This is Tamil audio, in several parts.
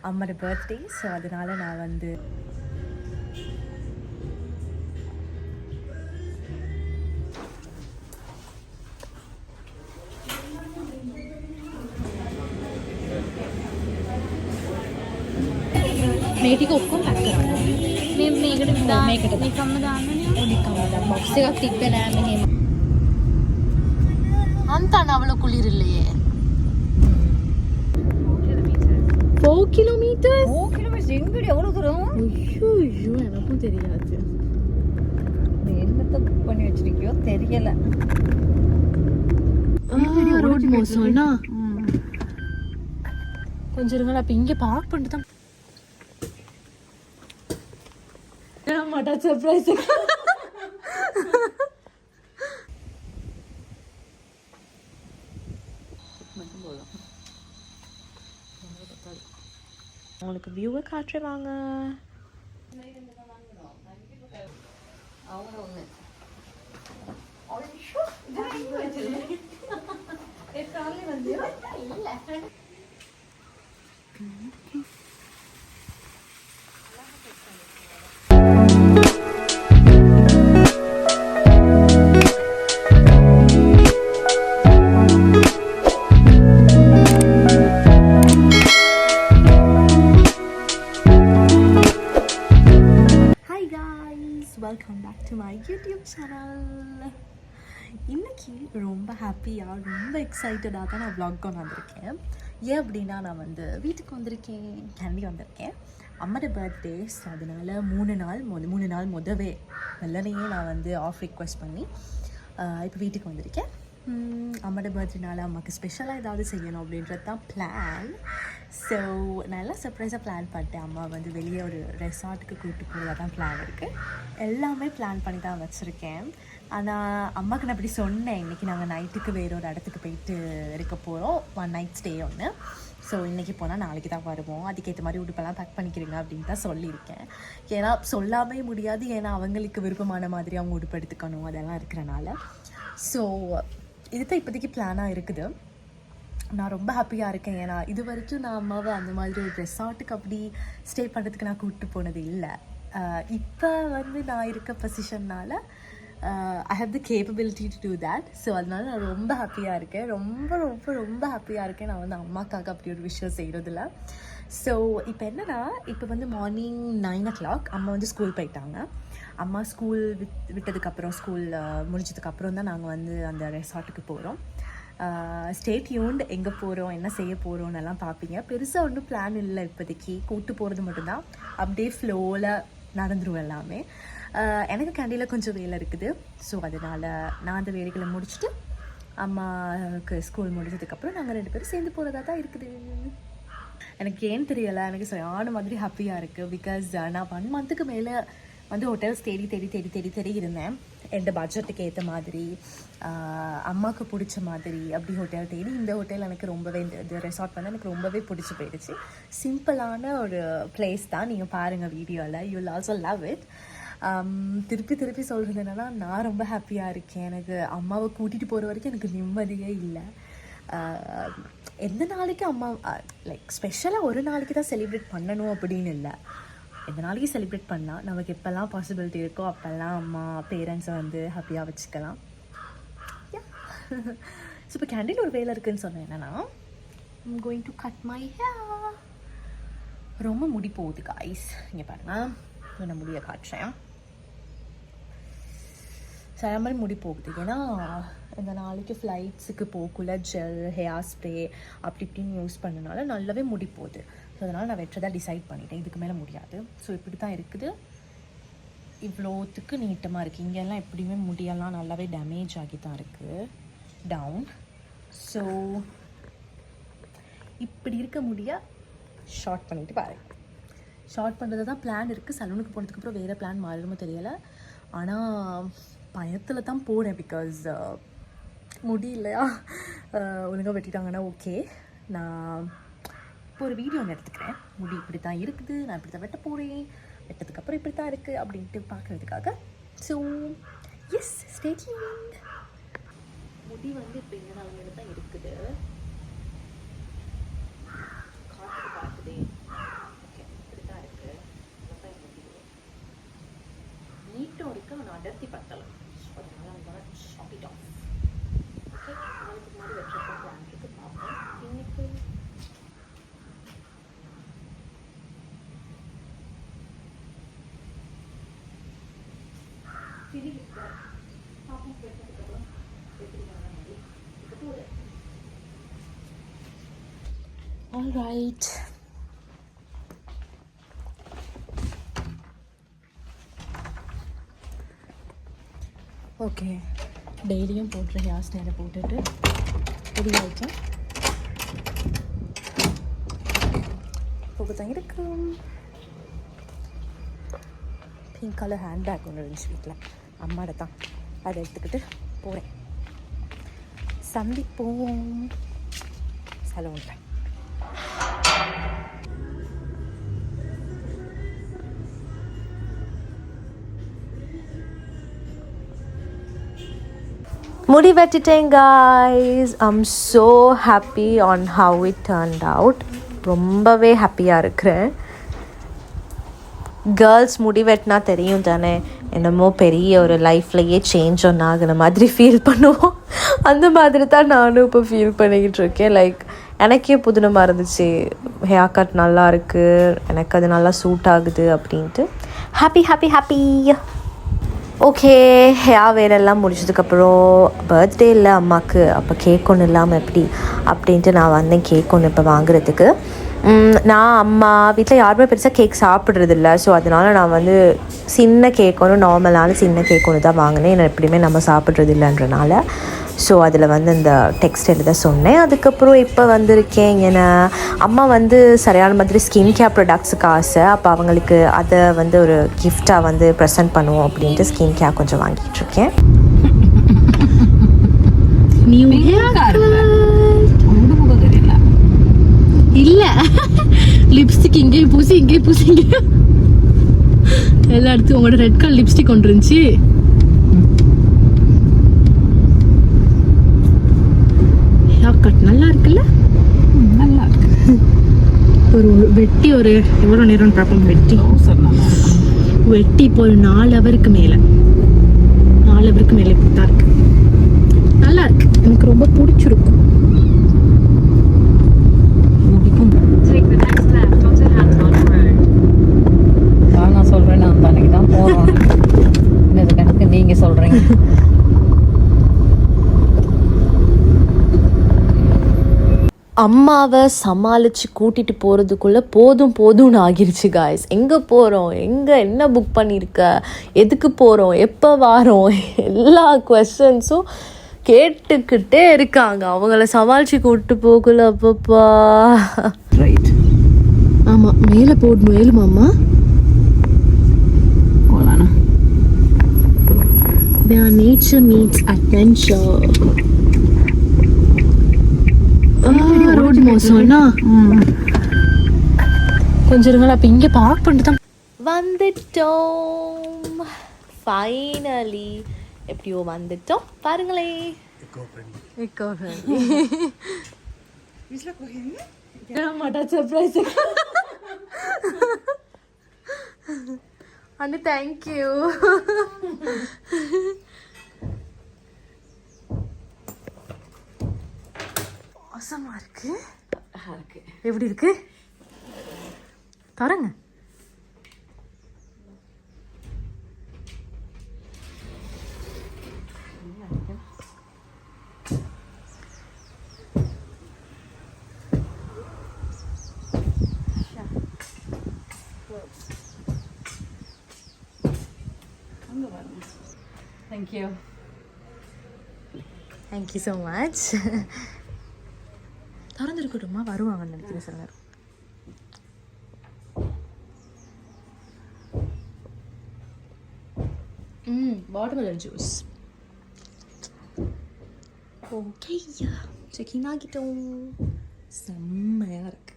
அம்மாவோட பர்த்டே. ஸோ அதனால் நான் வந்து මේටික ඔක්කොම පැක් කරනවා. මේකට නිකම්ම දාන්නනේ. නිකම්ම දාන්න. බොක්ස් එකක් තිබ්බේ නෑ මෙහෙම. අන්තන අවල කුලිර இல்லையே. 4 kilometers? 4 kilometers எங்கடி எவ்வளவு தூரம்? ஐயோ எனக்கும் தெரியாது. நீ என்னத்த புக் பண்ணி வச்சிருக்கியோ தெரியல. ரோட் மோசம்னா. கொஞ்சம் இருங்க அப்ப இங்க பார்க் பண்ணிட்டு தான் மாட்டா சர்ப்ரைஸ். உங்களுக்கு வியூவை காட்டுறேன் வாங்க. Welcome back to my YouTube channel. இன்றைக்கி ரொம்ப ஹாப்பியாக ரொம்ப எக்ஸைட்டடாக தான் நான் வ்ளாக் கொண்டு வந்திருக்கேன். ஏன் அப்படின்னா நான் வந்து வீட்டுக்கு வந்திருக்கேன், கேண்டி வந்திருக்கேன். அம்மாவோட பர்த்டே. ஸோ அதனால் 3 நாள் முதவே வெள்ளனையே நான் வந்து ஆஃப் ரிக்வெஸ்ட் பண்ணி இப்போ வீட்டுக்கு வந்திருக்கேன். அம்மாவோட பர்த்டேனால அம்மாவுக்கு ஸ்பெஷலாக ஏதாவது செய்யணும் அப்படின்றது தான் பிளான். ஸோ நல்லா சர்ப்ரைஸாக பிளான் பண்ணிட்டேன். அம்மா வந்து வெளியே ஒரு ரெசார்ட்டுக்கு கூப்பிட்டு போகிறதா தான் பிளான் இருக்குது. எல்லாமே பிளான் பண்ணி தான் வச்சுருக்கேன். ஆனால் அம்மாவுக்கு நான் இப்படி சொன்னேன், இன்றைக்கி நாங்கள் நைட்டுக்கு வேறு ஒரு இடத்துக்கு போயிட்டு இருக்க போகிறோம், 1 night ஸ்டே ஒன்று. ஸோ இன்றைக்கி போனால் நாளைக்கு தான் வருவோம், அதுக்கேற்ற மாதிரி உடுப்பெல்லாம் பேக் பண்ணிக்கிறீங்க அப்படின்னு தான் சொல்லியிருக்கேன். ஏன்னா சொல்லாமே முடியாது, ஏன்னா அவங்களுக்கு விருப்பமான மாதிரி அவங்க உடுப்பு எடுத்துக்கணும் அதெல்லாம் இருக்கிறனால. ஸோ இதுதான் இப்போதைக்கு பிளானாக இருக்குது. நான் ரொம்ப ஹாப்பியாக இருக்கேன். ஏன்னா இது வரைக்கும் நான் அம்மாவை அந்த மாதிரி ஒரு ரெசார்ட்டுக்கு அப்படி ஸ்டே பண்ணுறதுக்கு நான் கூப்பிட்டு போனது இல்லை. இப்போ வந்து நான் இருக்க பொசிஷன்னால் I have the capability to do that. So அதனால நான் ரொம்ப ஹாப்பியாக இருக்கேன். ரொம்ப ரொம்ப ரொம்ப ஹாப்பியாக இருக்கேன். நான் வந்து அம்மாக்காக அப்படி ஒரு விஷயம் செய்கிறதில்ல. ஸோ இப்போ என்னென்னா, இப்போ வந்து மார்னிங் 9 o'clock அம்மா வந்து ஸ்கூல் போயிட்டாங்க. அம்மா ஸ்கூல் விட்டதுக்கப்புறம், ஸ்கூல் முடிஞ்சதுக்கப்புறம் தான் நாங்கள் வந்து அந்த ரெசார்ட்டுக்கு போகிறோம். ஸ்டே டியூன்ட், எங்கே போகிறோம் என்ன செய்ய போகிறோன்னெல்லாம் பார்ப்பீங்க. பெருசாக ஒன்றும் பிளான் இல்லை இப்போதைக்கு, கூப்பிட்டு போகிறது மட்டும்தான். அப்படியே ஃப்ளோவில் நடந்துடும் எல்லாமே. எனக்கு கேண்டியில் கொஞ்சம் வேலை இருக்குது. ஸோ அதனால் நான் அந்த வேலைகளை முடிச்சுட்டு அம்மாவுக்கு ஸ்கூல் முடிஞ்சதுக்கப்புறம் நாங்கள் 2 பேரும் சேர்ந்து போகிறதா தான் இருக்குது. எனக்கு ஏன் தெரியலை, எனக்கு சரியான மாதிரி ஹாப்பியாக இருக்குது. பிகாஸ் நான் 1 monthக்கு மேலே வந்து ஹோட்டல்ஸ் தேடி இருந்தேன். எந்த பட்ஜெட்டுக்கு ஏற்ற மாதிரி, அம்மாவுக்கு பிடிச்ச மாதிரி அப்படி ஹோட்டல் தேடி இந்த ஹோட்டல் எனக்கு ரொம்பவே, இந்த ரெசார்ட் வந்து எனக்கு ரொம்பவே பிடிச்சி போயிடுச்சு. சிம்பிளான ஒரு பிளேஸ் தான், நீங்கள் பாருங்கள் வீடியோவில், you will also love it. திருப்பி சொல்கிறது என்னென்னா, நான் ரொம்ப ஹாப்பியாக இருக்கேன். எனக்கு அம்மாவை கூட்டிகிட்டு போகிற வரைக்கும் எனக்கு நிம்மதியே இல்லை. எந்த நாளைக்கு அம்மா லைக் ஸ்பெஷலாக ஒரு நாளைக்கு தான் செலிப்ரேட் பண்ணணும் அப்படின்னு இல்லை. எந்த நாளைக்கு செலிப்ரேட் பண்ணால் நமக்கு எப்போல்லாம் பாசிபிலிட்டி இருக்கோ அப்போல்லாம் அம்மா பேரண்ட்ஸை வந்து ஹாப்பியாக வச்சுக்கலாம். ஸோ இப்போ கேண்டில் ஒரு வேலை இருக்குதுன்னு சொன்னேன். என்னென்னா, I'm going to cut my hair. ரொம்ப முடி போகுது காய்ஸ், இங்கே பாருங்கள், நான் முடியை காட்டுறேன். சில மாதிரி முடி போகுது. ஏன்னா இந்த நாளைக்கு ஃப்ளைட்ஸுக்கு போகக்குள்ள ஜெல், ஹேர் ஸ்ப்ரே அப்படி இப்படின்னு யூஸ் பண்ணனால நல்லாவே முடி போகுது. ஸோ அதனால் நான் வெட்டுறதா டிசைட் பண்ணிட்டேன். இதுக்கு மேலே முடியாது. ஸோ இப்படி தான் இருக்குது. இவ்வளோத்துக்கு நீட்டமாக இருக்குது. இங்கெல்லாம் எப்படியுமே முடியெல்லாம் நல்லாவே டேமேஜ் ஆகி தான் இருக்குது டவுன். ஸோ இப்படி இருக்க முடிய ஷார்ட் பண்ணிவிட்டு பாருங்கள். ஷார்ட் பண்ணுறது தான் பிளான் இருக்குது. சலூனுக்கு போனதுக்கப்புறம் வேறு பிளான் மாறிடுமோ தெரியலை. ஆனால் பயத்தில் தான் போகிறேன். பிகாஸ் முடி இல்லையா, ஒழுங்காக வெட்டிட்டாங்கன்னா ஓகே. நான் இப்போ ஒரு வீடியோ ஒன்று எடுத்துக்கிறேன். முடி இப்படி தான் இருக்குது, நான் இப்படி தான் வெட்ட போகிறேன், வெட்டதுக்கப்புறம் இப்படி தான் இருக்குது அப்படின்ட்டு பார்க்குறதுக்காக. So yes, stay tuned. முடி வந்து இப்போ இந்த நாள் தான் இருக்குது. காற்று பார்க்குதே. எனக்கு நான் அடர்த்தி பத்தலை. ஸோ அதனால் I'm shop it of. Okay, நாளைக்கு முன்னாடி வெட்டுறப்போ பிளான் இருக்குது, பார்ப்போம். இன்னைக்கு all right. ஓகே, டெய்லியும் போட்டுற ஹேர் ஸ்டைலை போட்டுட்டு ரெடி ஆகிட்டேன். போக தான் இருக்கும். பிங்க் கலர் ஹேண்ட்பேக் ஒன்று இருந்துச்சு வீட்டில், அம்மாட தான். அதை எடுத்துக்கிட்டு போகிறேன். சந்திப்போம் சலூனில். முடி வெட்டிட்டேன் guys. I'm so happy on how it turned out. ரொம்பவே ஹாப்பியாக இருக்கிறேன். கேர்ள்ஸ் முடி வெட்டினா தெரியும் தானே, என்னமோ பெரிய ஒரு லைஃப்லையே சேஞ்ச் ஒன்று ஆகுன மாதிரி ஃபீல் பண்ணுவோம். அந்த மாதிரி தான் நானும் இப்போ ஃபீல் பண்ணிக்கிட்டு இருக்கேன். லைக் எனக்கே புதுனமாக இருந்துச்சு, ஹேர் கட் நல்லா இருக்குது, எனக்கு அது நல்லா சூட் ஆகுது அப்படின்ட்டு. Happy happy happy. Okay, hair வேலையெல்லாம் முடிச்சதுக்கப்புறம் பர்த்டே இல்லை அம்மாவுக்கு, அப்போ கேக் ஒன்று இல்லாமல் எப்படி அப்படின்ட்டு நான் வந்தேன் கேக் ஒன்று இப்போ வாங்குறதுக்கு. நான் அம்மா வீட்டில் யாருமே பெருசாக கேக் சாப்பிட்றதில்ல. ஸோ அதனால் நான் வந்து சின்ன கேக் ஒன்று, நார்மலான சின்ன கேக் ஒன்று தான் வாங்கினேன். ஏன்னா எப்படியுமே நம்ம சாப்பிட்றது இல்லைன்றனால. ஸோ அதில் வந்து இந்த டெக்ஸ்ட் எழுத சொன்னேன். அதுக்கப்புறம் இப்போ வந்திருக்கேன். ஏன்னா அம்மா வந்து சரியான மாதிரி ஸ்கின் கேர் ப்ராடக்ட்ஸுக்கு ஆசை. அப்போ அவங்களுக்கு அதை வந்து ஒரு கிஃப்டாக வந்து ப்ரெசென்ட் பண்ணுவோம் அப்படின்ட்டு ஸ்கின் கேர் கொஞ்சம் வாங்கிட்டு இருக்கேன். இல்லை, லிப்ஸ்டிக் இங்கேயும் பூசி இங்கேயும் பூசி இங்கேயும் எல்லா இடத்துக்கும் உங்களோட ரெட் கலர் லிப்ஸ்டிக் கொண்டு இருந்துச்சு. கட் நல்லா இருக்குல்ல, நல்லா இருக்கு. ஒரு வெட்டி ஒரு எவ்வளோ நேரம் பார்ப்போம். வெட்டி இப்போ ஒரு 4 ஹவருக்கு மேலே இப்படி தான் இருக்கு. நல்லா இருக்கு, எனக்கு ரொம்ப பிடிச்சிருக்கும். நான் சொல்றேன், நான் அன்னைக்கு தான் போறோம். கணக்கு நீங்க சொல்றீங்க. அம்மாவை சமாளித்து கூட்டிகிட்டு போகிறதுக்குள்ளே போதும்னு ஆகிருச்சு காய்ஸ். எங்கே போகிறோம், என்ன புக் பண்ணியிருக்க, எதுக்கு போகிறோம், எப்போ வாரோம், எல்லா குவெஸ்சன்ஸும் கேட்டுக்கிட்டே இருக்காங்க. அவங்கள சமாளித்து கூப்பிட்டு போகல. அப்பப்பா ரைட். ஆமாம், மேலே போடணும். ஏழுமாம்மா போகலாண்ணா. Nature meets adventure. ரோடு மோசம்னா கொஞ்சம் இருங்களா. அப்போ இங்கே பார்க் பண்ணிட்டு தான் வந்துட்டோம். ஃபைனலி எப்படியோ வந்துட்டோம். பாருங்களே, சர்ப்ரைஸ் அண்ணு. தேங்க்யூ. மோசமா இருக்கு. எப்படி இருக்கு பாருங்க. Thank you so much. திறந்துருக்கட்டுமா, வருவாங்கன்னு நினைக்கிறேன் சில நேரம். Watermelon juice. ஓகே, செக்கிங் ஆகிட்டோம். செம்மையாக இருக்கு.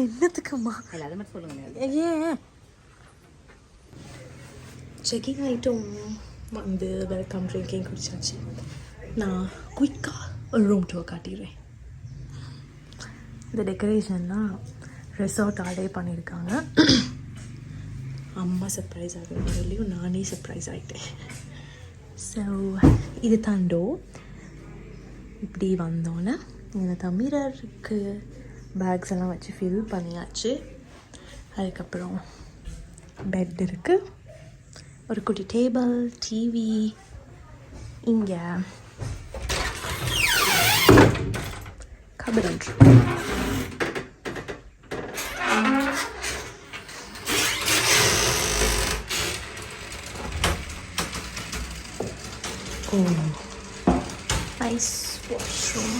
என்னத்துக்குமா அதை மட்டும் சொல்லுங்க. ஏன் செக்கிங் ஆகிட்டோம். வந்து வெல்கம் ட்ரிங்கிங் குடிச்சாச்சு. நான் குயிக்காக ஒரு ரூம் டூர் காட்டிடுறேன். இந்த டெக்கரேஷன்லாம் ரெசார்ட் ஆர்டே பண்ணியிருக்காங்க. அம்மா சர்ப்ரைஸ் ஆகிறதுலையும் நானே சர்ப்ரைஸ் ஆகிட்டேன். ஸோ இது தாண்டோ இப்படி வந்தோன்னே எனக்கு மிரருக்கு பேக்ஸ் எல்லாம் வச்சு ஃபில் பண்ணியாச்சு. அதுக்கப்புறம் பெட் இருக்குது, ஒரு குட்டி டேபிள், டிவி, இங்கே கபரண்ட். Oh, nice washroom.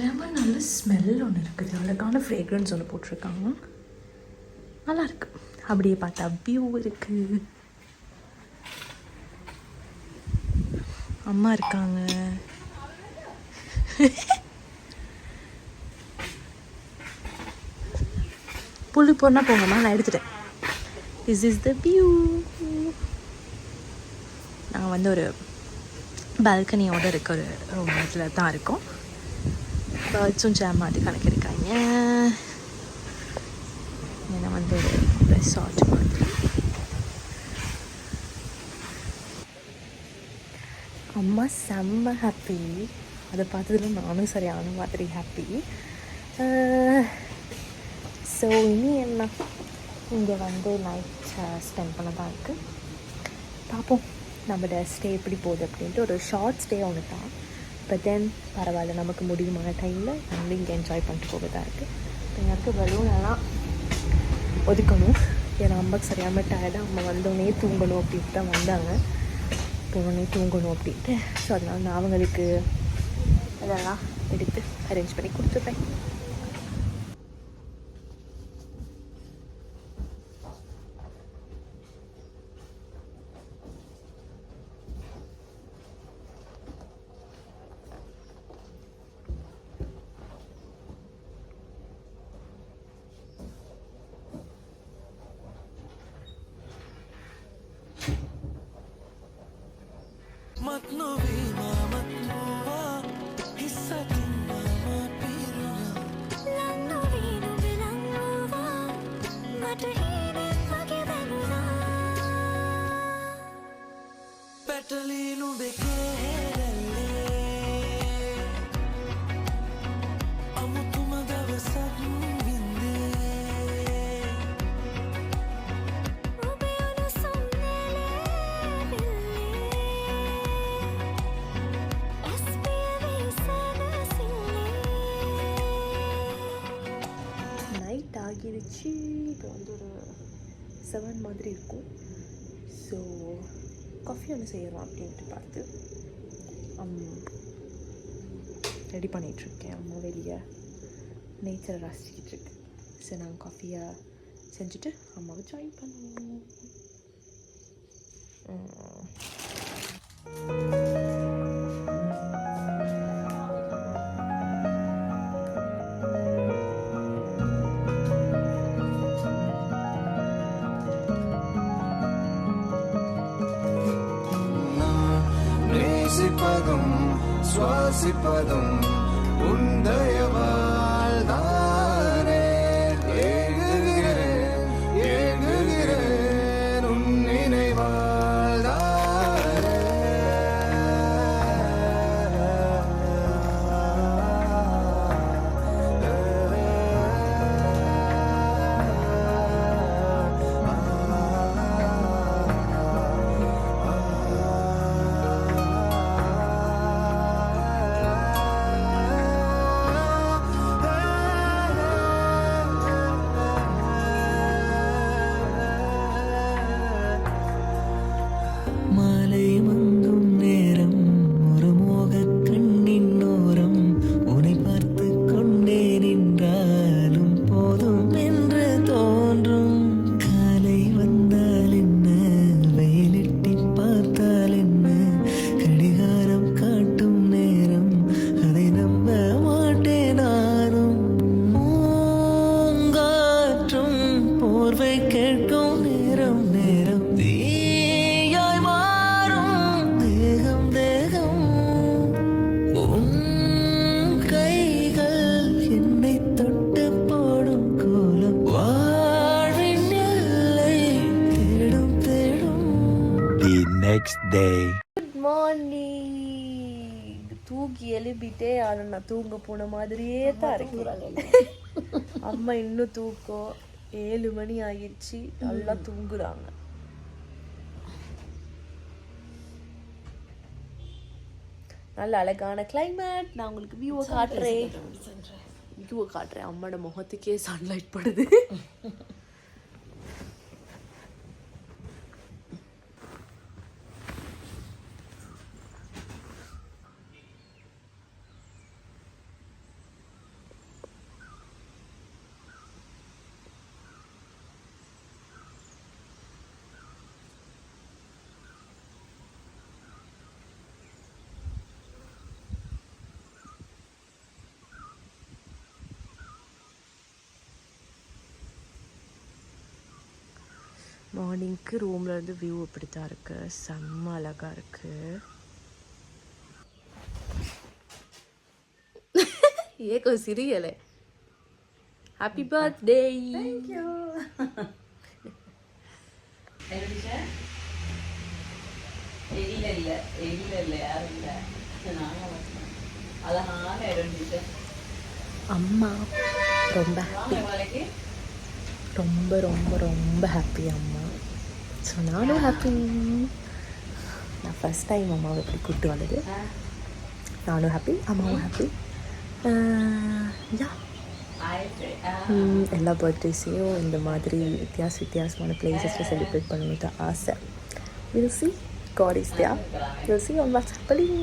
ரொம்ப நல்ல ஸ்மெல் ஒன்று இருக்குது, அழகான ஃப்ரேக்ரன்ஸ் ஒன்று போட்டிருக்காங்க, நல்லா இருக்கு. அப்படியே பார்த்தா வியூ இருக்குது, அம்மா இருக்காங்க. புள்ளி போனா போங்கம்மா, நான் எடுத்துட்டேன். This is the view. நாங்கள் வந்து ஒரு பால்கனியோடு இருக்க ஒரு ரூமில் தான் இருக்கோம். பேர்ட்ஸும் ஜாம் மாதிரி கணக்கிருக்காங்க. ஏன்னா வந்து ஒரு ரெசார்ட் மாதிரி. அம்மா செம்ம ஹாப்பி, அதை பார்த்ததுல நானும் சரியான மாதிரி ஹாப்பி. ஸோ இனி என்ன, இங்கே வந்து நைட் ஸ்பெண்ட் பண்ண தான் இருக்குது. பார்ப்போம் நம்மளோட ஸ்டே எப்படி போகுது அப்படின்ட்டு. ஒரு ஷார்ட் ஸ்டே ஒன்று தான், பட் தென் பரவாயில்ல, நமக்கு முடியுமான டைமில் நம்ம இங்கே என்ஜாய் பண்ணிட்டு போக தான் இருக்குது. எனக்கு பலூனெல்லாம் ஒதுக்கணும், ஏன்னா அம்மாவுக்கு சரியான டயர்டாக அம்மா வந்தோடனே தூங்கணும் அப்படின்ட்டு தான் வந்தாங்க. போனோடனே தூங்கணும் அப்படின்ட்டு. ஸோ அதனால் நான் அவங்களுக்கு அதெல்லாம் எடுத்து அரேஞ்ச் பண்ணி கொடுத்துட்றேன். ஆகிடுச்சு. இப்போ வந்து ஒரு 7 மாதிரி இருக்கும். ஸோ காஃபி ஒன்று செய்யலாம் அப்படின்ட்டு பார்த்து ரெடி பண்ணிகிட்ருக்கேன். அம்மா வெளியே நேச்சரை ரசிச்சுக்கிட்டு இருக்கு. ஸோ நாங்கள் காஃபியை செஞ்சுட்டு அம்மாவை ஜாயின் பண்ணுவோம். சுவாசிப்பதும் உந்தயவால் தானே. ஏகுகிறேன் ஏகுகிறேன் உன் நினைவால் தானே. day. Good morning. தூக்கி எழுப்பிட்டே ஆனால் நான் தூங்க போன மாதிரியே தான் இருக்கிறாங்க. அம்மா இன்னும் தூக்கம். 7 மணி ஆகிடுச்சு. நல்லா தூங்குறாங்க. நல்ல அழகான கிளைமேட். நான் உங்களுக்கு வியூவை காட்டுறேன். அம்மாவோட முகத்துக்கே சன்லைட் படுது. மார்னிங்க்கு ரூமில் இருந்து வியூ இப்படி தான் இருக்குது. செம்ம அழகாக இருக்குது. ஏகோ சிரியலை. Happy birthday. தேங்க்யூ. அம்மா ரொம்ப ஹாப்பி. ரொம்ப ரொம்ப ரொம்ப ஹாப்பி அம்மா. ஸோ நானும் ஹாப்பி. நான் ஃபஸ்ட் டைம் அம்மாவை எப்படி கூப்பிட்டு வந்தது. நானும் ஹாப்பி, அம்மாவும் ஹாப்பி. யா எல்லா பர்த்டேஸையும் இந்த மாதிரி வித்தியாசமான பிளேசஸில் செலிப்ரேட் பண்ணணுட்டு ஆசை. Will see. God is there. We'll see on what's happening.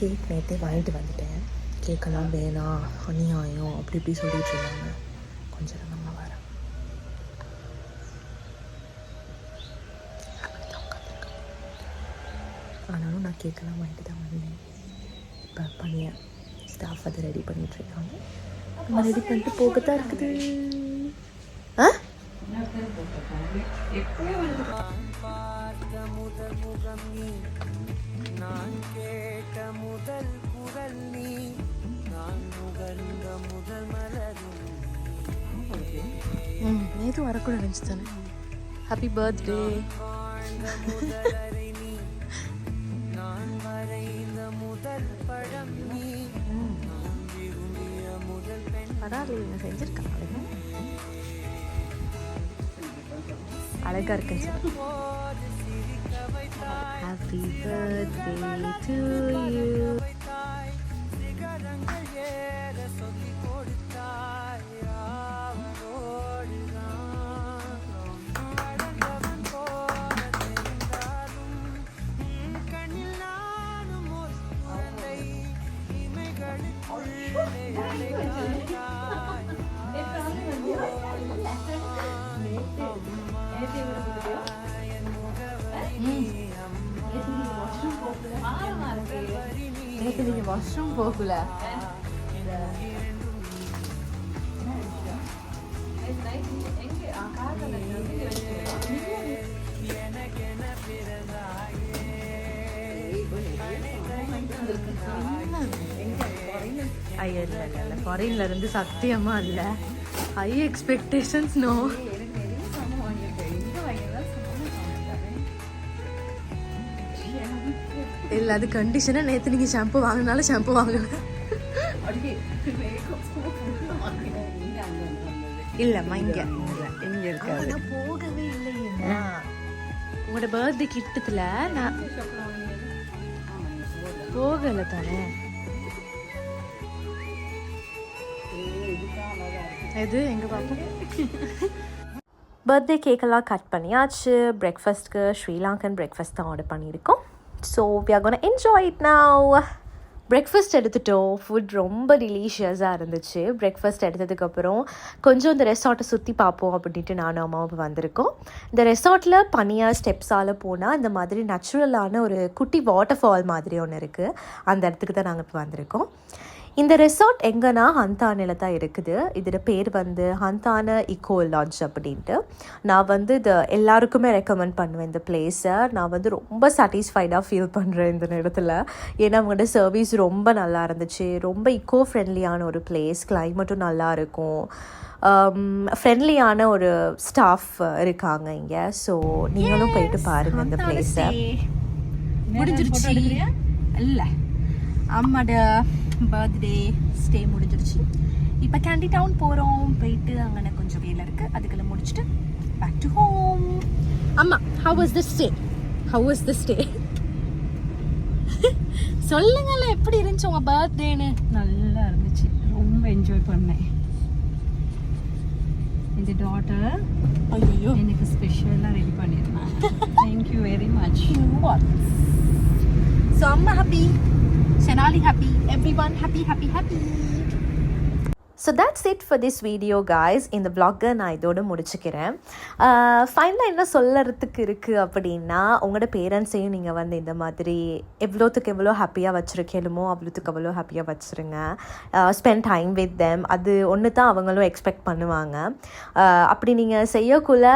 Cake நேற்றே வாங்கிட்டு வந்துட்டேன். கேக்கெல்லாம் வேணாம், அநியாயம் அப்படி இப்படி சொல்லிட்டு இருந்தாங்க. கொஞ்சம் நம்ம வரேன். ஆனாலும் நான் கேக்கெல்லாம் வாங்கிட்டு தான் வந்தேன். இப்போ பண்ணிய ஸ்டாஃப் அதை ரெடி பண்ணிகிட்ருக்காங்க. நம்ம ரெடி பண்ணிட்டு போகத்தான் இருக்குது. நான் கேட்ட முதல் குரல் நீ, நான் நுகர்ந்த முதல் மலரும். நேற்று வரக்கூட இருந்துச்சு தானே. Happy birthday. நான் வரைந்த முதல் பழம் நீ, முதல் பெண். பரவாயில்ல, செஞ்சிருக்காங்க. அழகா இருக்குன்னு சொல்லி. Happy birthday to you. நீங்கள் வாஷ்ரூம் போகல. ஐயோ இல்லை இல்லை இல்லை, ஃபாரின்ல இருந்து சத்தியமா இல்லை. High expectations. நோ இல்லை, அது கண்டிஷனாக. நேற்று நீங்கள் ஷாம்பு வாங்கினாலும் ஷாம்பு வாங்கல. இல்லைம்மா, இங்கே இங்கே இருக்காது. போகவே இல்லையா உங்களோட பர்த்டே கிட்டத்தில்? நான் போகலை தானே. எது எங்கே பார்ப்போம். பர்த்டே கேக்கெல்லாம் கட் பண்ணியாச்சு. பிரேக்ஃபாஸ்ட்க்கு ஸ்ரீலங்கன் பிரேக்ஃபாஸ்ட் தான் ஆர்டர் பண்ணியிருக்கோம். So we are gonna enjoy it now. Breakfast எடுத்துட்டோம். ஃபுட் ரொம்ப டெலிஷியஸாக இருந்துச்சு. பிரேக்ஃபாஸ்ட் எடுத்ததுக்கப்புறம் கொஞ்சம் இந்த ரெசார்ட்டை சுற்றி பார்ப்போம் அப்படின்ட்டு நானும் அம்மாவும் வந்திருக்கோம். இந்த ரெசார்ட்டில் பனியாக ஸ்டெப்ஸால் போனால் இந்த மாதிரி நேச்சுரலான ஒரு குட்டி வாட்டர் ஃபால் மாதிரி ஒன்று இருக்குது. அந்த இடத்துக்கு தான் நாங்கள் இப்போ வந்திருக்கோம். இந்த ரெசார்ட் எங்கன்னா ஹந்தானில் தான் இருக்குது. இதோட பேர் வந்து ஹந்தான இக்கோ லாட்ஜ் அப்படின்ட்டு. நான் வந்து இதை எல்லாருக்குமே ரெக்கமெண்ட் பண்ணுவேன் இந்த பிளேஸை. நான் வந்து ரொம்ப சாட்டிஸ்ஃபைடாக ஃபீல் பண்ணுறேன் இந்த இடத்துல. ஏன்னா அவங்களோட சர்வீஸ் ரொம்ப நல்லா இருந்துச்சு. ரொம்ப இக்கோ ஃப்ரெண்ட்லியான ஒரு பிளேஸ், கிளைமேட்டும் நல்லா இருக்கும், ஃப்ரெண்ட்லியான ஒரு ஸ்டாஃப் இருக்காங்க இங்கே. ஸோ நீங்களும் போயிட்டு பாருங்கள் இந்த பிளேஸை. முடிஞ்சிருச்சு இல்லை, அம்மாட பர்த்டே ஸ்டே முடிஞ்சிருச்சு. இப்போ கேண்டி டவுன் போகிறோம். போயிட்டு அங்கே கொஞ்சம் வேலை இருக்குது, அதுக்கெல்லாம் முடிச்சுட்டு பேக் டு ஹோம். அம்மா, how was the stay? How was the stay? சொல்லுங்கல்ல எப்படி இருந்துச்சு உங்கள் பர்த்டேன்னு. நல்லா இருந்துச்சு, ரொம்ப என்ஜாய் பண்ணேன். இந்த டாட்டர் ஐயோ எனக்கு ஸ்பெஷலாக ரெடி பண்ணியிருந்தேன். Thank you very much. ஸோ அம்மா happy, Shanali happy, everyone happy, happy, happy. So that's it for this video guys. இந்த vlog-ஐ நான் இதோட முடிச்சுக்கிறேன். ஃபைனலாக என்ன சொல்லறதுக்கு இருக்குது அப்படின்னா, உங்களோட பேரண்ட்ஸையும் நீங்கள் வந்து இந்த மாதிரி எவ்வளோத்துக்கு எவ்வளோ ஹாப்பியாக வச்சுருக்கணுமோ அவ்வளோத்துக்கு அவ்வளோ ஹாப்பியாக வச்சுருங்க. Spend time with them. அது ஒன்று தான் அவங்களும் எக்ஸ்பெக்ட் பண்ணுவாங்க. அப்படி நீங்கள் செய்யக்குள்ள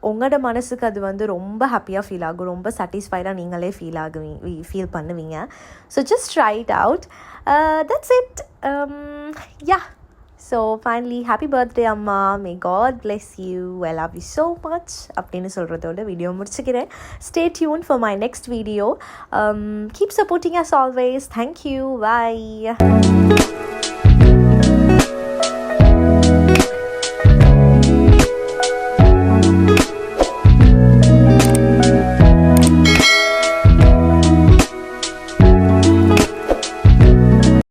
உங்களோட மனசுக்கு அது வந்து ரொம்ப ஹாப்பியாக ஃபீல் ஆகும், ரொம்ப சாட்டிஸ்ஃபைடாக நீங்களே ஃபீல் பண்ணுவீங்க. So just try it out. That's it. Yeah, so finally happy birthday அம்மா, may God bless you, I love you so much அப்படின்னு சொல்கிறதோட வீடியோ முடிச்சுக்கிறேன். Stay tuned for my next video. Keep supporting us always. Thank you, by.